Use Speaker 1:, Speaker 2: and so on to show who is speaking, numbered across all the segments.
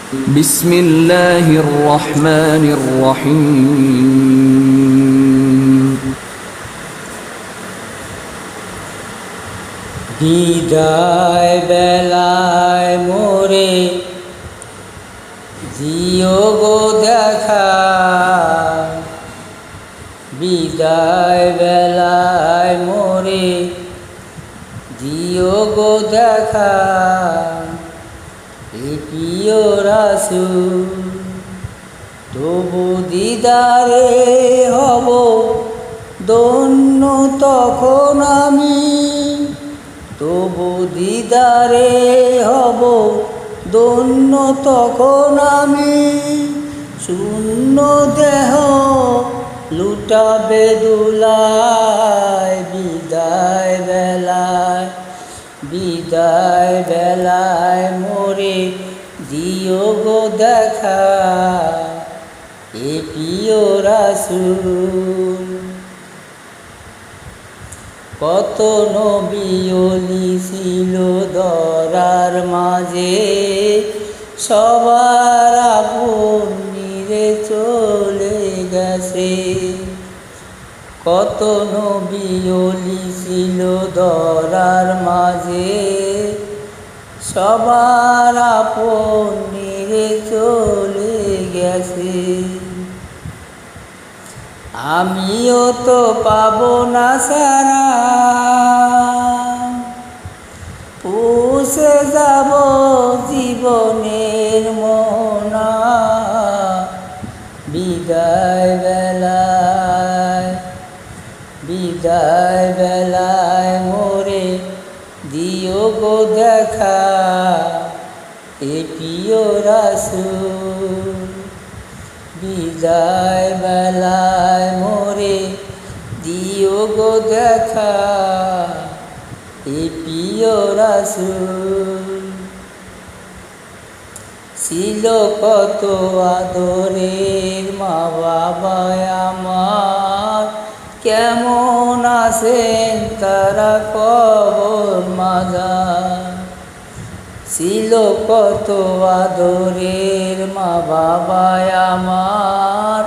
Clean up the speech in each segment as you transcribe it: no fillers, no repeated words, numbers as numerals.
Speaker 1: বিসমিল্লাহির রহমানির রহিম।
Speaker 2: বিদায় বেলায় মোরে দিও গো দেখা, বিদায় বেলায় মোরে দিও গো দেখা। এ প্রিয় রাসূল তবু দিদারে হব ধন্য তখন আমি, তবু দিদারে হব ধন্য তখন আমি। শূন্য দেহ লুটাবে দুলায়, বিদায় বেলায়, বিদায় বেলায় মোরে দিও গো দেখা। এ প্রিয় রাসূল কত নবী ওলি ছিল ধরার মাঝে, সবার আপন নিরে চলে গেছে। কত নবী ওলি ছিল ধরার মাঝে, সবার আপন নিরে চলে গেছে। আমিও তো পাবো না সারা, পৌঁছে যাব জীবনের মোহনা। বিদায় বেলায়, বিদায় বেলায় মোরে দিও গো দেখা। এ প্রিয় রাসূল বিদায় বেলায় মোরে দিও গো দেখা। এ প্রিয় রাসূল ছিল কত আদরের মা বাবা আমার, কেমন আছেন তারা কবর মাঝার। ছিল কত আদরের মা বাবা আমার,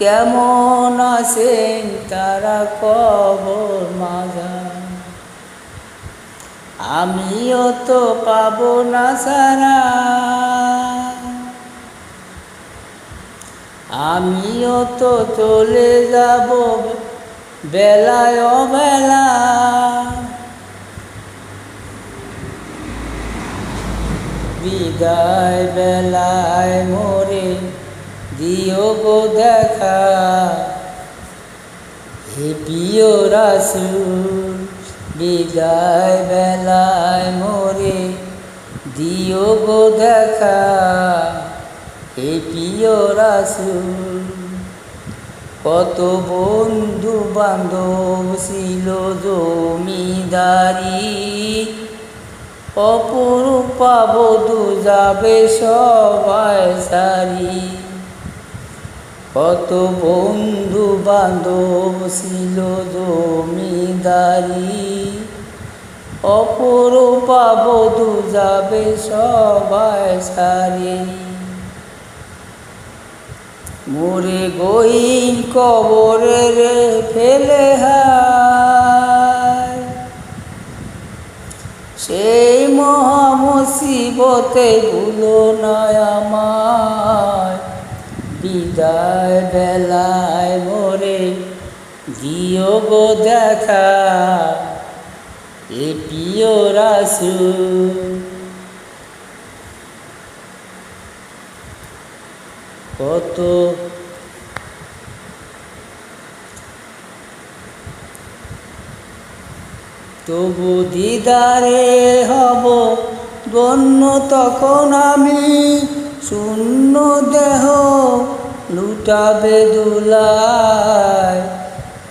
Speaker 2: কেমন আছেন তারা কবর মাঝার। আমিও তো পাবো না সারা, আমিও তো চলে যাব বেলায় অবেলা। বিদায় বেলায় মোরে দিও গো দেখা। হে প্রিয় রাসূল বিদায় বেলায় মোরে দিও গো দেখা। হে প্রিয় রাসূল কত বন্ধু বান্ধব ছিল জমিদারি, অপরূপা বধূ যাবে সবাই সারি। কত বন্ধু বান্ধব ছিল জমিদারি, অপরূপা বধূ যাবে সবাই সারি। মোরে গহীন কবরে রে ফেলে হায়, সেই মহা মুসিবতে ভুলো না আমায়। বিদায় বেলায় মোরে দিও গো দেখা। এ প্রিয় রাসূল কত তবু দিদারে হব ধন্য তখন আমি। শূন্য দেহ লুটাবে দুলায়,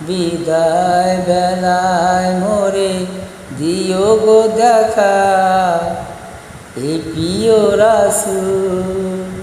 Speaker 2: বিদায় বেলায় মোরে দিও গো দেখা। এ প্রিয় রাসূল